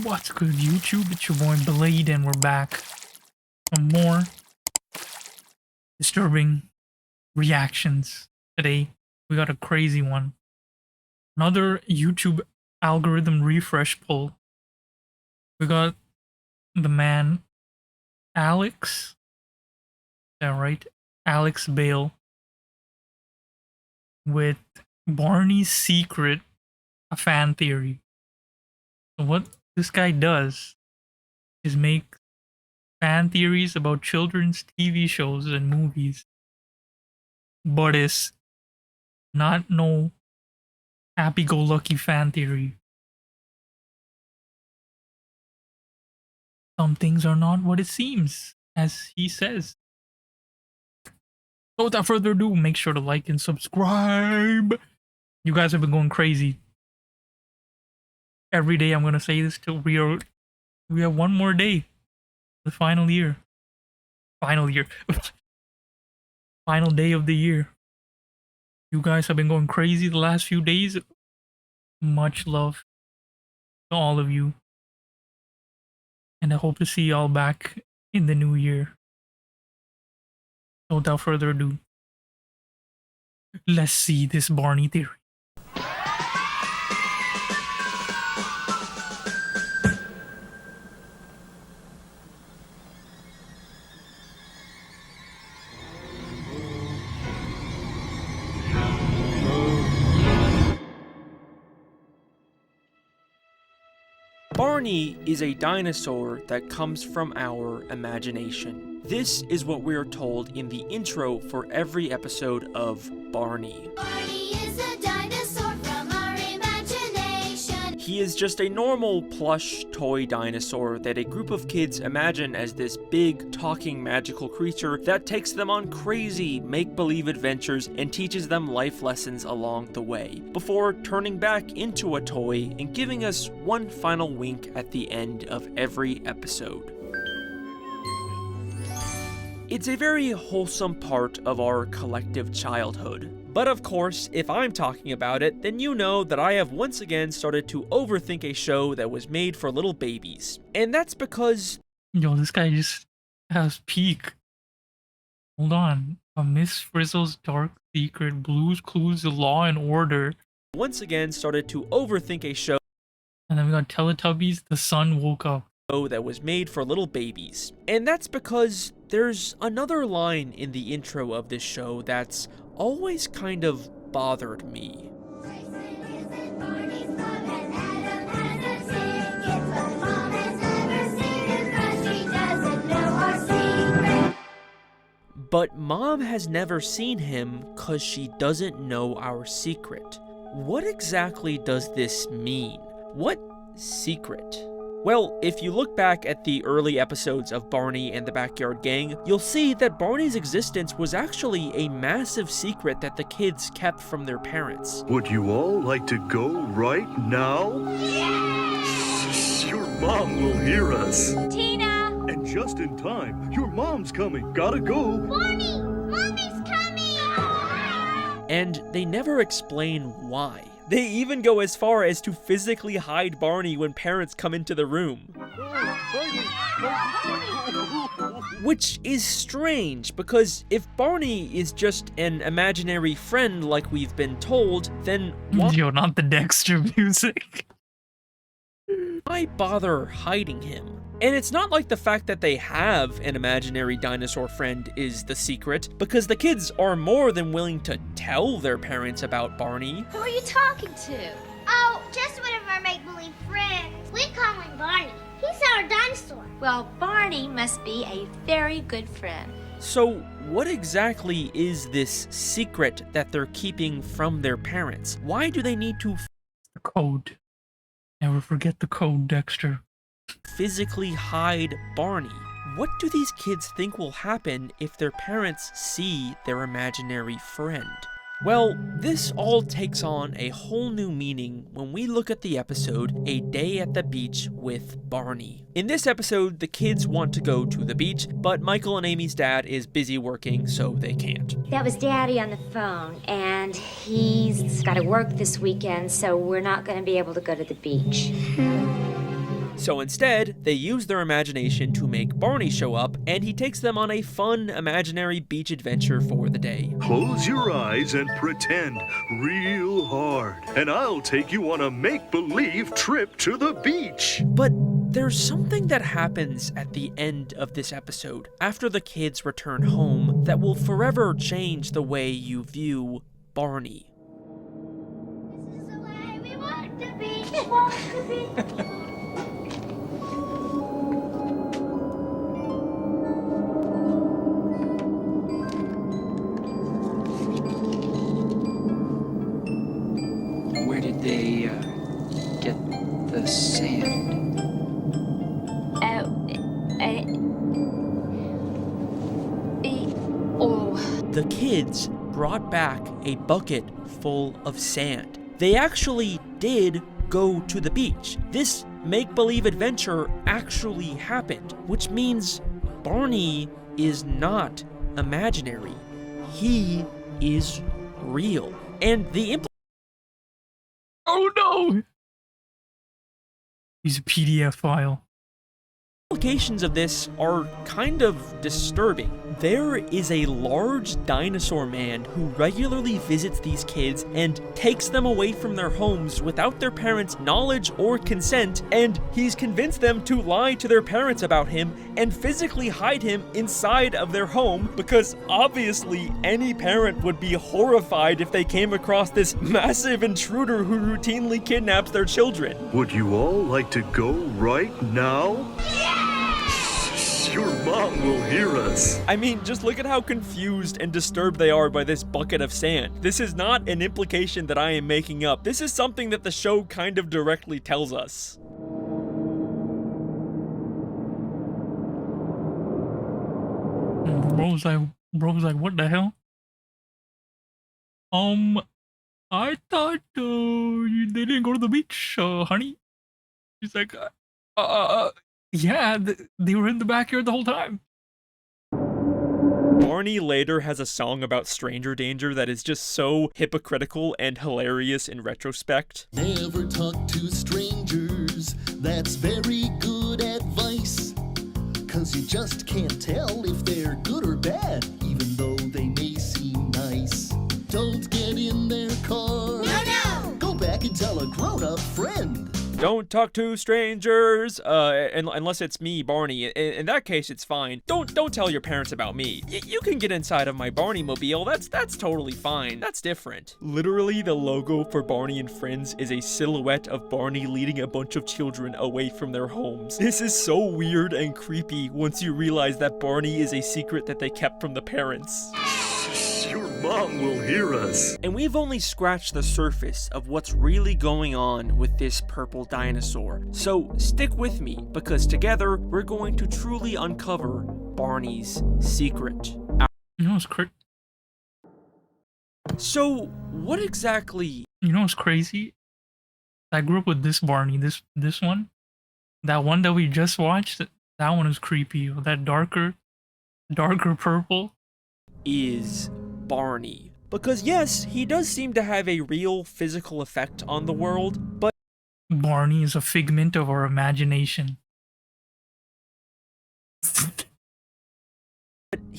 What's good, YouTube? It's your boy Blade, and we're back for more disturbing reactions. Today, we got a crazy one. Another YouTube algorithm refresh poll. We got the man Alex. Is that right? Alex Bale with Barney's Secret, a fan theory. So what this guy does is make fan theories about children's TV shows and movies, but it's not no happy-go-lucky fan theory. Some things are not what it seems, as he says. So without further ado, make sure to like and subscribe. You guys have been going crazy. Every day I'm gonna say this till we have one more day. The final year. Final day of the year. You guys have been going crazy the last few days. Much love to all of you. And I hope to see y'all back in the new year. So without further ado, let's see this Barney theory. Barney is a dinosaur that comes from our imagination. This is what we're told in the intro for every episode of Barney. Barney is a dinosaur from our imagination. He is just a normal plush toy dinosaur that a group of kids imagine as this big, talking, magical creature that takes them on crazy, make-believe adventures and teaches them life lessons along the way, before turning back into a toy and giving us one final wink at the end of every episode. It's a very wholesome part of our collective childhood. But of course, if I'm talking about it, then you know that I have once again started to overthink a show that was made for little babies. And that's because... Yo, this guy just has peak. Hold on. A Miss Frizzle's Dark Secret, Blue's Clues, Law and Order. once again started to overthink a show And then we got Teletubbies, The Sun Woke Up. that was made for little babies. And that's because there's another line in the intro of this show that's always kind of bothered me. But Mom has never seen him 'cause she doesn't know our secret. What exactly does this mean? What secret? Well, if you look back at the early episodes of Barney and the Backyard Gang, you'll see that Barney's existence was actually a massive secret that the kids kept from their parents. Would you all like to go right now? Yes! Your mom will hear us. Tina! And just in time. Your mom's coming. Gotta go. Barney! Mommy's coming! And they never explain why. They even go as far as to physically hide Barney when parents come into the room. Which is strange, because if Barney is just an imaginary friend like we've been told, then Yo, not the Dexter music. why bother hiding him? And it's not like the fact that they have an imaginary dinosaur friend is the secret, because the kids are more than willing to tell their parents about Barney. Who are you talking to? Oh, just one of our make-believe friends. We call him Barney. He's our dinosaur. Well, Barney must be a very good friend. So what exactly is this secret that they're keeping from their parents? Why do they need to The code. Never forget the code, Dexter. physically hide Barney? What do these kids think will happen if their parents see their imaginary friend? Well, this all takes on a whole new meaning when we look at the episode A Day at the Beach with Barney. In this episode, the kids want to go to the beach, but Michael and Amy's dad is busy working, so they can't. That was Daddy on the phone, and he's got to work this weekend, so we're not going to be able to go to the beach. So instead, they use their imagination to make Barney show up, and he takes them on a fun imaginary beach adventure for the day. Close your eyes and pretend real hard, and I'll take you on a make-believe trip to the beach. But there's something that happens at the end of this episode, after the kids return home, that will forever change the way you view Barney. This is the way we want to be. Want to be. Where did they get the sand? The kids brought back a bucket full of sand. They actually did go to the beach. This make-believe adventure actually happened, which means Barney is not imaginary. He is real. And the Oh no! He's a PDF file. implications of this are kind of disturbing. There is a large dinosaur man who regularly visits these kids and takes them away from their homes without their parents' knowledge or consent, and he's convinced them to lie to their parents about him and physically hide him inside of their home, because obviously any parent would be horrified if they came across this massive intruder who routinely kidnaps their children. Would you all like to go right now? Your mom will hear us. I mean, just look at how confused and disturbed they are by this bucket of sand. This is not an implication that I am making up. This is something that the show kind of directly tells us. Bro was like, what the hell? I thought they didn't go to the beach, honey. He's like, yeah, they were in the backyard the whole time. Barney later has a song about stranger danger that is just so hypocritical and hilarious in retrospect. Never talk to strangers, that's very good advice. 'Cause you just can't tell if they're good or bad, even though they may seem nice. Don't get in their car. No! Go back and tell a grown-up friend. Don't talk to strangers, unless it's me, Barney. In that case, it's fine. Don't tell your parents about me. You can get inside of my Barney mobile. That's totally fine. That's different. Literally, the logo for Barney and Friends is a silhouette of Barney leading a bunch of children away from their homes. This is so weird and creepy once you realize that Barney is a secret that they kept from the parents. Your mom will hear us. And we've only scratched the surface of what's really going on with this purple dinosaur. So stick with me, because together we're going to truly uncover Barney's secret. You know what's So what exactly? You know what's crazy? I grew up with this Barney, this one. That one that we just watched, that one is creepy. That darker purple Is Barney? Because yes, he does seem to have a real physical effect on the world, but Barney is a figment of our imagination.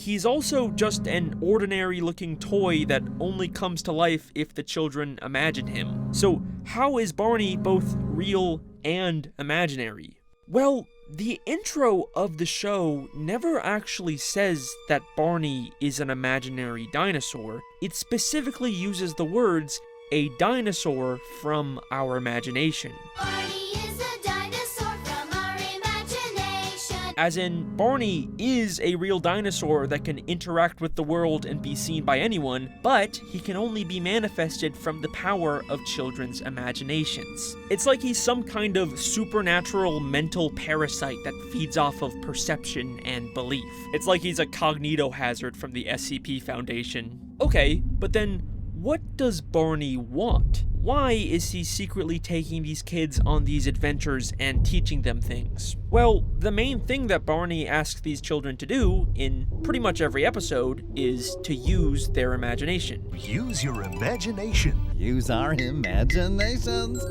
he's also just an ordinary looking toy that only comes to life if the children imagine him. So how is Barney both real and imaginary? Well, the intro of the show never actually says that Barney is an imaginary dinosaur. It specifically uses the words, a dinosaur from our imagination. Barney is a dinosaur from our imagination. As in, Barney is a real dinosaur that can interact with the world and be seen by anyone, but he can only be manifested from the power of children's imaginations. It's like he's some kind of supernatural mental parasite that feeds off of perception and belief. It's like he's a cognito hazard from the SCP Foundation. Okay, but then what does Barney want? Why is he secretly taking these kids on these adventures and teaching them things? Well, the main thing that Barney asks these children to do in pretty much every episode is to use their imagination. Use your imagination. Use our imaginations.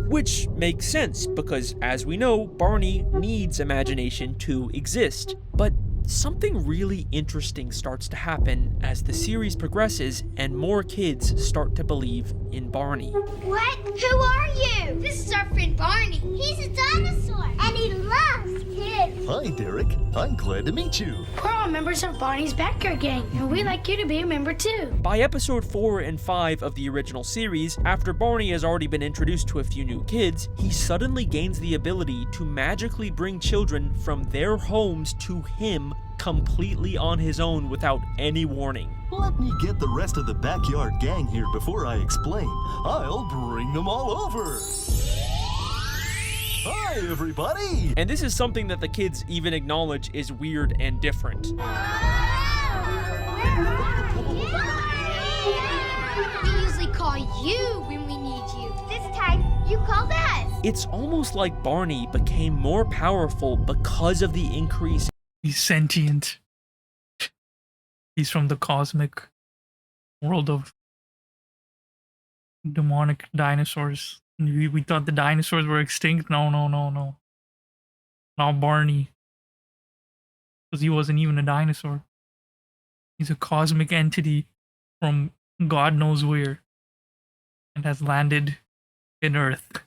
Which makes sense because, as we know, Barney needs imagination to exist. But something really interesting starts to happen as the series progresses and more kids start to believe in Barney. What? Who are you? This is our friend Barney. He's a dinosaur, and he loves kids. Hi, Derek. I'm glad to meet you. We're all members of Barney's Backyard Gang, and we'd like you to be a member too. By episode 4 and 5 of the original series, after Barney has already been introduced to a few new kids, he suddenly gains the ability to magically bring children from their homes to him completely on his own without any warning. Let me get the rest of the backyard gang here before I explain. I'll bring them all over. Hi, everybody! And this is something that the kids even acknowledge is weird and different. We usually call you when we need you. This time, you called us. It's almost like Barney became more powerful because of the increase. He's sentient. He's from the cosmic world of demonic dinosaurs. We thought the dinosaurs were extinct. No. Not Barney. Because he wasn't even a dinosaur. He's a cosmic entity from God knows where. And has landed in Earth.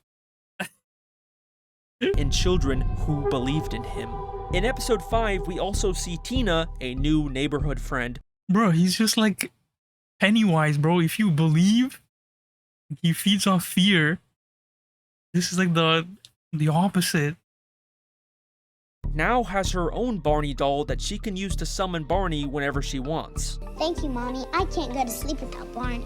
And children who believed in him. In episode 5, we also see Tina, a new neighborhood friend. Bro, he's just like Pennywise, bro. If you believe, he feeds off fear. This is like the opposite. Now has her own Barney doll that she can use to summon Barney whenever she wants. Thank you, Mommy. I can't go to sleep without Barney.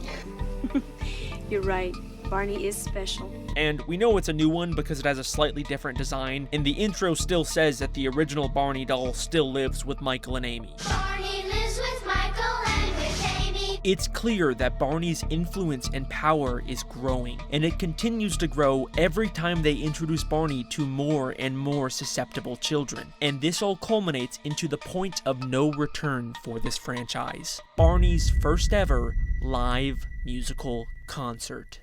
You're right. Barney is special. And we know it's a new one because it has a slightly different design, and the intro still says that the original Barney doll still lives with Michael and Amy. Barney lives with Michael and with Amy. It's clear that Barney's influence and power is growing, and it continues to grow every time they introduce Barney to more and more susceptible children. And this all culminates into the point of no return for this franchise. Barney's first ever live musical concert.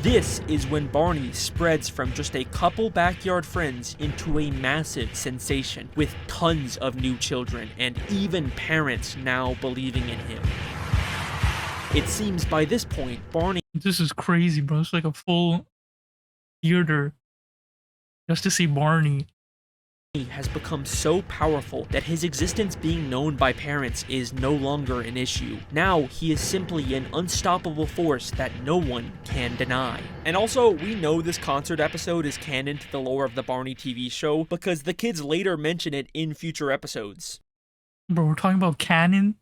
This is when Barney spreads from just a couple backyard friends into a massive sensation, with tons of new children and even parents now believing in him. It seems by this point, Barney This is crazy, bro. It's like a full theater just to see Barney. has become so powerful that his existence being known by parents is no longer an issue. Now, he is simply an unstoppable force that no one can deny. And also, we know this concert episode is canon to the lore of the Barney TV show because the kids later mention it in future episodes. Bro, we're talking about canon.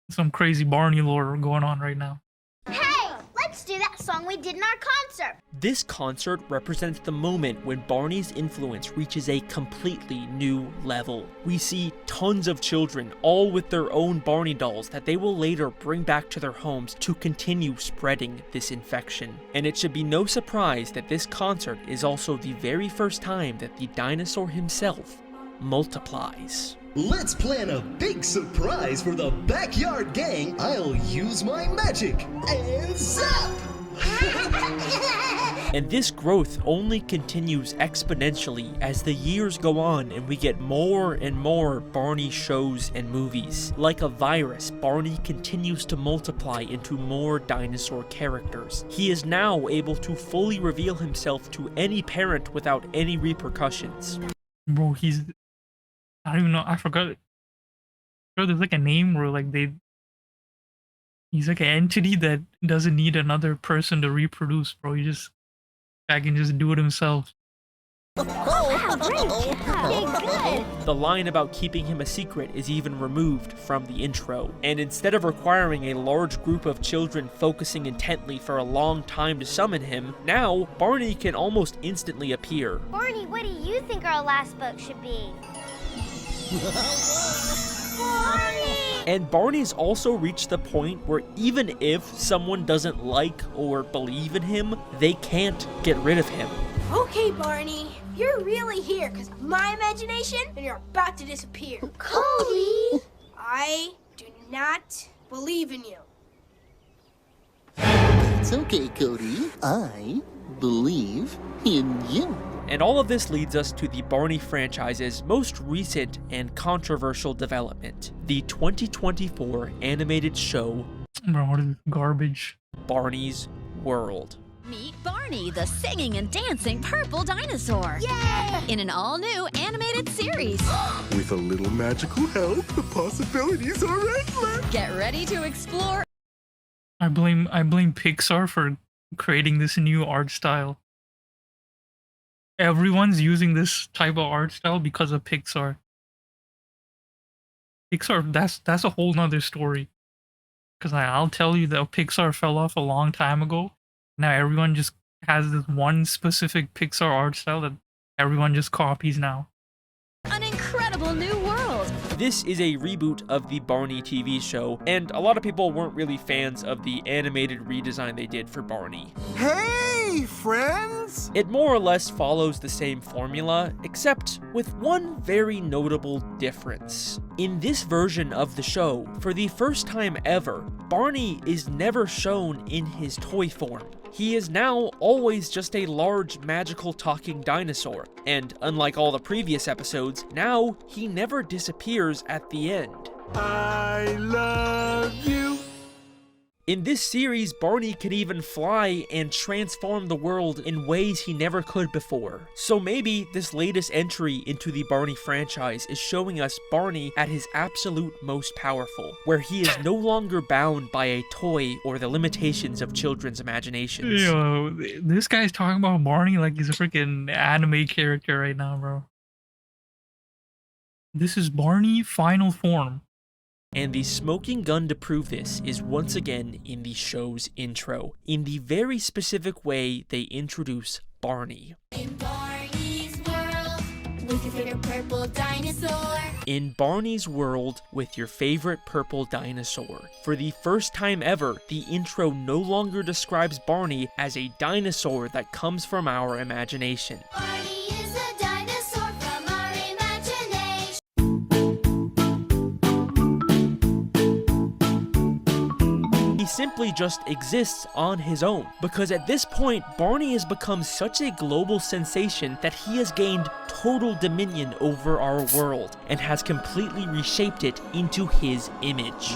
Some crazy Barney lore going on right now. Hey, let's do that song we did in our concert. This concert represents the moment when Barney's influence reaches a completely new level. We see tons of children, all with their own Barney dolls that they will later bring back to their homes to continue spreading this infection. And it should be no surprise that this concert is also the very first time that the dinosaur himself multiplies. Let's plan a big surprise for the backyard gang. I'll use my magic and zap! And this growth only continues exponentially as the years go on and we get more and more Barney shows and movies. Like a virus, Barney continues to multiply into more dinosaur characters. He is now able to fully reveal himself to any parent without any repercussions. Bro, he's... I don't even know. I forgot. Bro, there's like a name where like he's like an entity that doesn't need another person to reproduce, bro. He can just do it himself. Wow, great job. Okay, good. The line about keeping him a secret is even removed from the intro, and instead of requiring a large group of children focusing intently for a long time to summon him, now Barney can almost instantly appear. Barney, what do you think our last book should be? Barney! And Barney's also reached the point where even if someone doesn't like or believe in him, they can't get rid of him. Okay, Barney, you're really here because of my imagination and you're about to disappear. Cody! I do not believe in you. It's okay, Cody. I believe in you. And all of this leads us to the Barney franchise's most recent and controversial development, the 2024 animated show Bro, what is this garbage? Barney's World. Meet Barney, the singing and dancing purple dinosaur. Yay! In an all-new animated series. With a little magical help, the possibilities are endless. Get ready to explore. I blame Pixar for creating this new art style. Everyone's using this type of art style because of Pixar. Pixar, that's a whole nother story. Because I'll tell you that Pixar fell off a long time ago. Now everyone just has this one specific Pixar art style that everyone just copies now. An incredible new world. This is a reboot of the Barney TV show, and a lot of people weren't really fans of the animated redesign they did for Barney. Hey, friends! It more or less follows the same formula, except with one very notable difference. In this version of the show, for the first time ever, Barney is never shown in his toy form. He is now always just a large magical talking dinosaur, and unlike all the previous episodes, now he never disappears at the end. I love you. In this series, Barney can even fly and transform the world in ways he never could before. So maybe this latest entry into the Barney franchise is showing us Barney at his absolute most powerful, where he is no longer bound by a toy or the limitations of children's imaginations. Yo, this guy's talking about Barney like he's a freaking anime character right now, bro. This is Barney final form. And the smoking gun to prove this is once again in the show's intro, in the very specific way they introduce Barney. In Barney's world, with your favorite purple dinosaur. In Barney's world with your favorite purple dinosaur. For the first time ever, the intro no longer describes Barney as a dinosaur that comes from our imagination. Barney is a dinosaur from our imagination. He simply just exists on his own, because at this point, Barney has become such a global sensation that he has gained total dominion over our world, and has completely reshaped it into his image.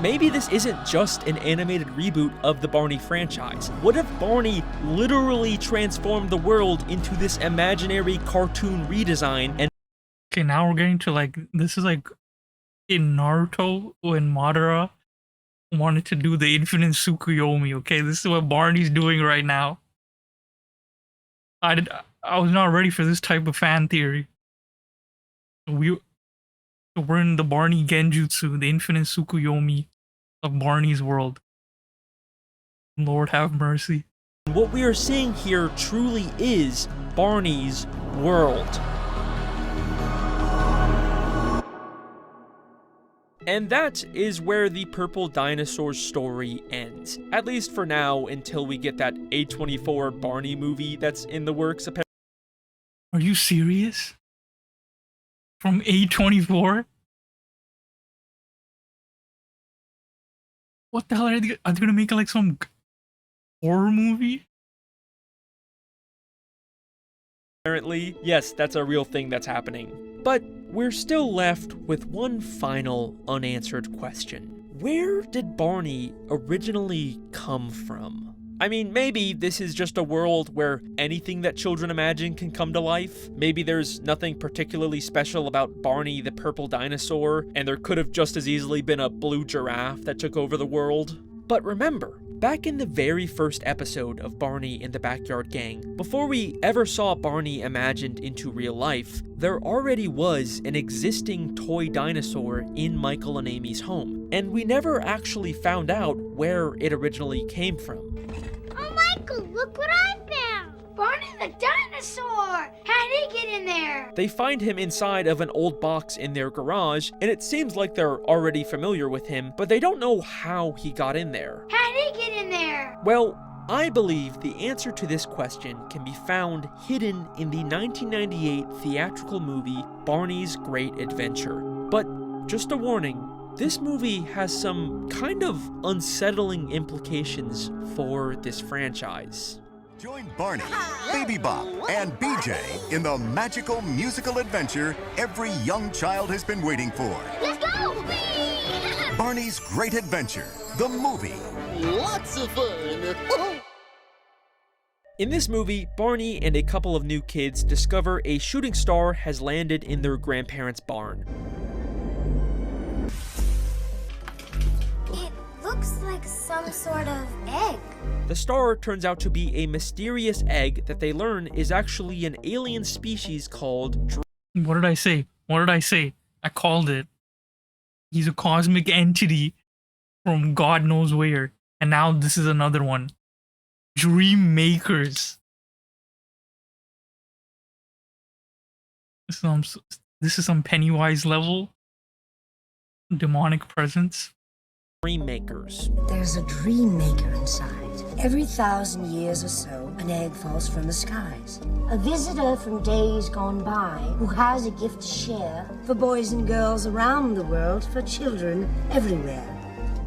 Maybe this isn't just an animated reboot of the Barney franchise. What if Barney literally transformed the world into this imaginary cartoon redesign and— Okay, now we're getting to like, this is like in Naruto when Madara wanted to do the infinite Tsukuyomi, okay? This is what Barney's doing right now. I was not ready for this type of fan theory. We're in the Barney Genjutsu, the infinite Tsukuyomi of Barney's world. Lord have mercy. what we are seeing here truly is Barney's world. And that is where the Purple Dinosaur story ends. At least for now, until we get that A24 Barney movie that's in the works. Are you serious? From A24? What the hell are they gonna make like some horror movie? Apparently, yes, that's a real thing that's happening. But we're still left with one final unanswered question. Where did Barney originally come from? I mean, maybe this is just a world where anything that children imagine can come to life. Maybe there's nothing particularly special about Barney the purple dinosaur, and there could have just as easily been a blue giraffe that took over the world. But remember, Back in the very first episode of Barney and the Backyard Gang, before we ever saw Barney imagined into real life, there already was an existing toy dinosaur in Michael and Amy's home, and we never actually found out where it originally came from. Oh, Michael, look what I found! Barney the dinosaur! How'd he get in there? They find him inside of an old box in their garage, and it seems like they're already familiar with him, but they don't know how he got in there. How'd he get in there? Well, I believe the answer to this question can be found hidden in the 1998 theatrical movie Barney's Great Adventure. But just a warning, this movie has some kind of unsettling implications for this franchise. Join Barney, Baby Bop, and BJ in the magical musical adventure every young child has been waiting for. Let's go! Barney's Great Adventure, the movie. Lots of fun! In this movie, Barney and a couple of new kids discover a shooting star has landed in their grandparents' barn. It looks like some sort of egg. The star turns out to be a mysterious egg that they learn is actually an alien species called What did I say? What did I say? I called it. He's a cosmic entity from God knows where. And now this is another one. Dream makers. This is some Pennywise level demonic presence. Dream makers. There's a dream maker inside. Every 1,000 years or so, an egg falls from the skies. A visitor from days gone by who has a gift to share for boys and girls around the world, for children everywhere.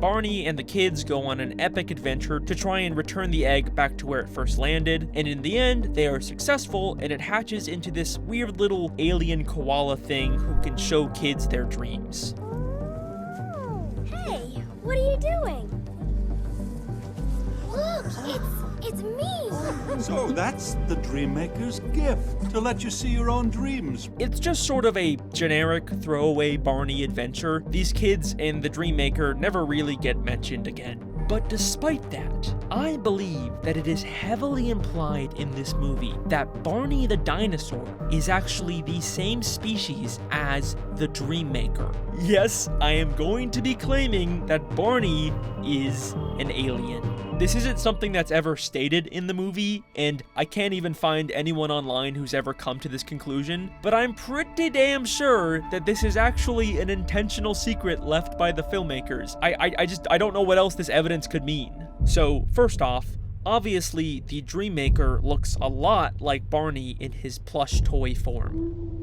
Barney and the kids go on an epic adventure to try and return the egg back to where it first landed, and in the end, they are successful and it hatches into this weird little alien koala thing who can show kids their dreams. Hey, what are you doing? Look, it's me! So that's the dream maker's gift, to let you see your own dreams. It's just sort of a generic throwaway Barney adventure. These kids and the dream maker never really get mentioned again. But despite that, I believe that it is heavily implied in this movie that Barney the dinosaur is actually the same species as the Dream Maker. Yes, I am going to be claiming that Barney is an alien. This isn't something that's ever stated in the movie, and I can't even find anyone online who's ever come to this conclusion, but I'm pretty damn sure that this is actually an intentional secret left by the filmmakers. I don't know what else this evidence could mean. So, first off, obviously the Dream Maker looks a lot like Barney in his plush toy form.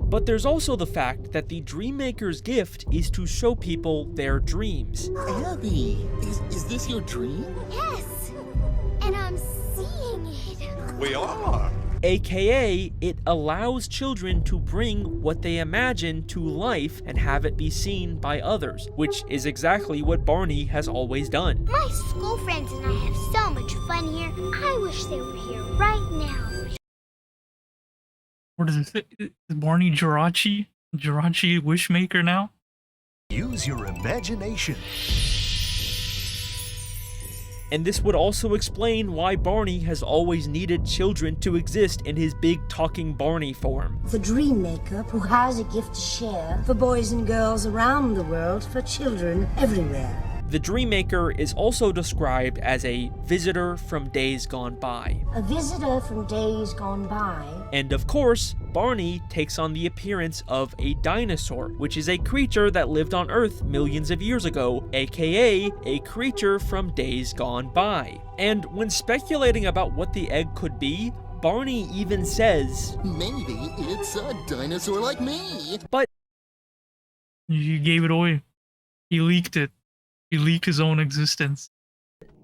But there's also the fact that the Dream Maker's gift is to show people their dreams. Abby, is this your dream? Yes, and I'm seeing it. We are. AKA, it allows children to bring what they imagine to life and have it be seen by others, which is exactly what Barney has always done. My school friends and I have so much fun here. I wish they were here right now. What is it? Is Barney Jirachi? Jirachi Wishmaker now? Use your imagination. And this would also explain why Barney has always needed children to exist in his big talking Barney form. The dream maker who has a gift to share for boys and girls around the world, for children everywhere. The Dream Maker is also described as a visitor from days gone by. A visitor from days gone by. And of course, Barney takes on the appearance of a dinosaur, which is a creature that lived on Earth millions of years ago, aka a creature from days gone by. And when speculating about what the egg could be, Barney even says, "Maybe it's a dinosaur like me." But he gave it away. He leaked it. He leaked his own existence.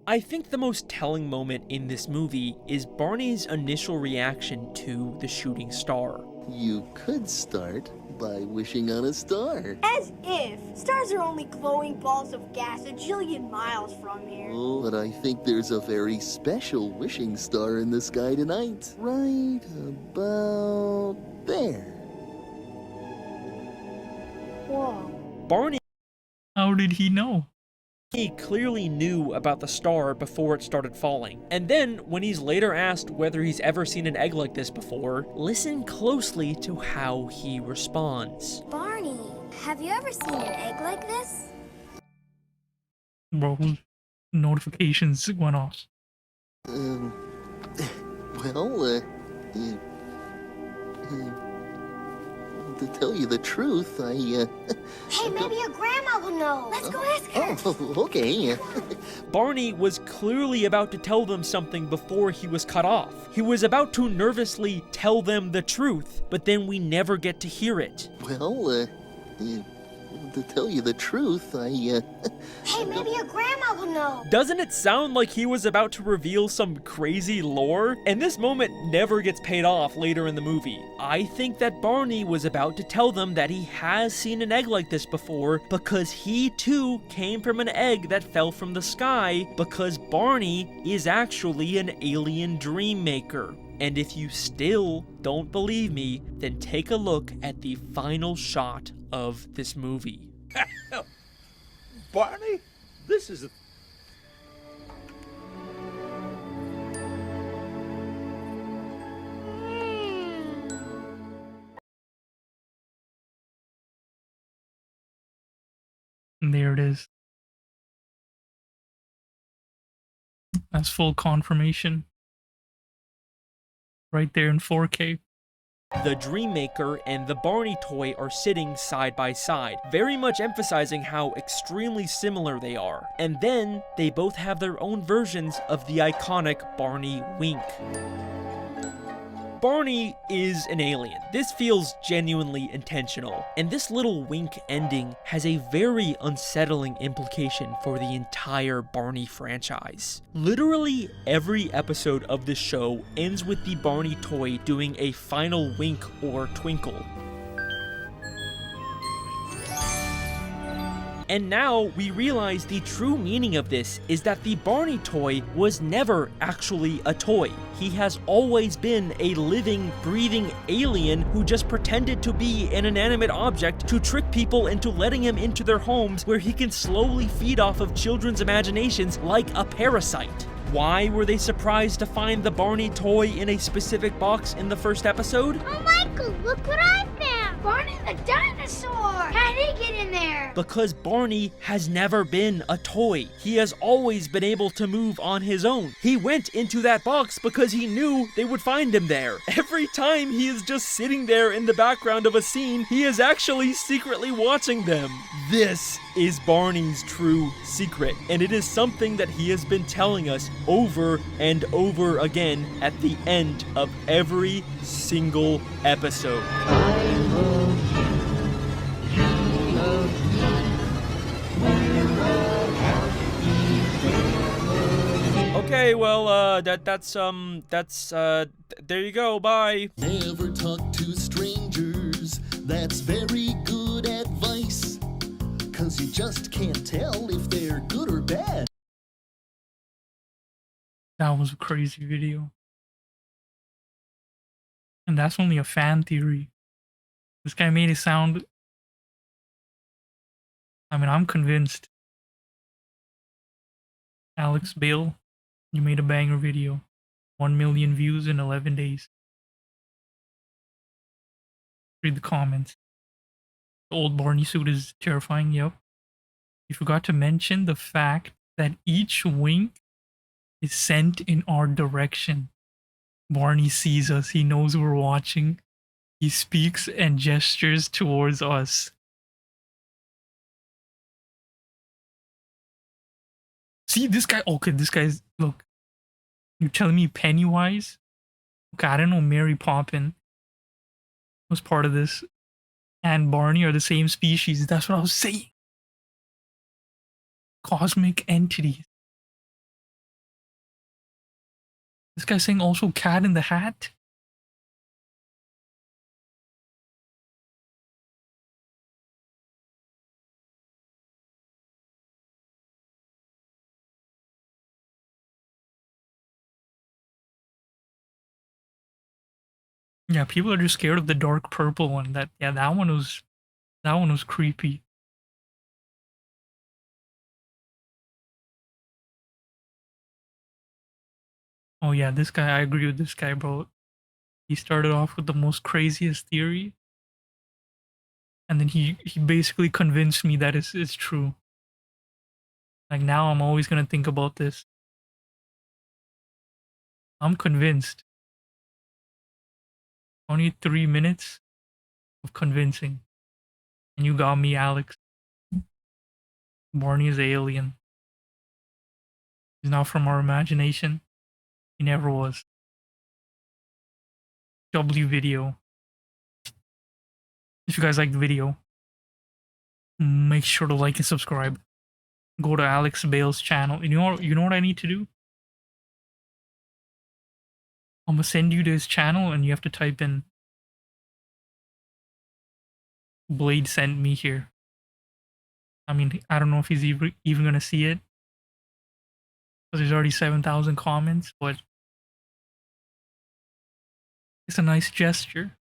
I think the most telling moment in this movie is Barney's initial reaction to the shooting star. You could start by wishing on a star. As if! Stars are only glowing balls of gas a jillion miles from here. But I think there's a very special wishing star in the sky tonight. Right about there. Whoa. Barney... How did he know? He clearly knew about the star before it started falling. And then, when he's later asked whether he's ever seen an egg like this before, listen closely to how he responds. Barney, have you ever seen an egg like this? Bro, notifications went off. Well, to tell you the truth, I, Hey, maybe your grandma will know. Let's go ask her. Oh, okay. Barney was clearly about to tell them something before he was cut off. He was about to nervously tell them the truth, but then we never get to hear it. Well, to tell you the truth, I, Hey, maybe your grandma will know. Doesn't it sound like he was about to reveal some crazy lore? And this moment never gets paid off later in the movie. I think that Barney was about to tell them that he has seen an egg like this before because he too came from an egg that fell from the sky, because Barney is actually an alien dream maker. And if you still don't believe me, then take a look at the final shot of this movie. Barney, this is a... And there it is. That's full confirmation. Right there in 4K. The Dream Maker and the Barney toy are sitting side by side, very much emphasizing how extremely similar they are. And then, they both have their own versions of the iconic Barney wink. Barney is an alien. This feels genuinely intentional, and this little wink ending has a very unsettling implication for the entire Barney franchise. Literally every episode of this show ends with the Barney toy doing a final wink or twinkle. And now we realize the true meaning of this is that the Barney toy was never actually a toy. He has always been a living, breathing alien who just pretended to be an inanimate object to trick people into letting him into their homes where he can slowly feed off of children's imaginations like a parasite. Why were they surprised to find the Barney toy in a specific box in the first episode? Oh, Michael, look what I found. Barney the dinosaur. How did he get in there? Because Barney has never been a toy. He has always been able to move on his own. He went into that box because he knew they would find him there. Every time he is just sitting there in the background of a scene, he is actually secretly watching them. This is Barney's true secret, and it is something that he has been telling us over and over again at the end of every single episode. Okay, well, that's there you go, bye. Never talk to strangers, that's very good advice. 'Cause you just can't tell if they're good or bad. That was a crazy video. And that's only a fan theory. This guy made it sound... I mean, I'm convinced. Alex Bale, you made a banger video. 1 million views in 11 days. Read the comments. The old Barney suit is terrifying, yep. You forgot to mention the fact that each wink is sent in our direction. Barney sees us, he knows we're watching. He speaks and gestures towards us. See, this guy, okay, this guy's, look. You're telling me Pennywise? Okay, I don't know, Mary Poppin was part of this. And Barney are the same species. That's what I was saying. Cosmic entities. This guy's saying also Cat in the Hat? Yeah, people are just scared of the dark purple one. That one was creepy. Oh yeah, this guy, I agree with this guy, bro. He started off with the most craziest theory, and then he basically convinced me that it's true. Like now I'm always gonna think about this. I'm convinced. Only 3 minutes of convincing. And you got me, Alex. Barney is an alien. He's not from our imagination. He never was. W video. If you guys like the video, make sure to like and subscribe. Go to Alex Bale's channel. You know what I need to do? I'm gonna send you to his channel and you have to type in Blade sent me here. I mean, I don't know if he's even gonna see it. Because there's already 7,000 comments, but it's a nice gesture.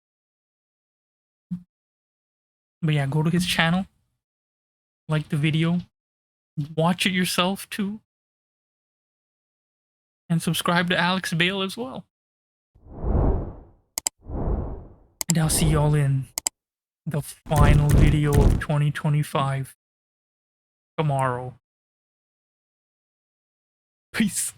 But yeah, go to his channel. Like the video. Watch it yourself too. And subscribe to Alex Bale as well. And I'll see y'all in the final video of 2025 tomorrow. Peace.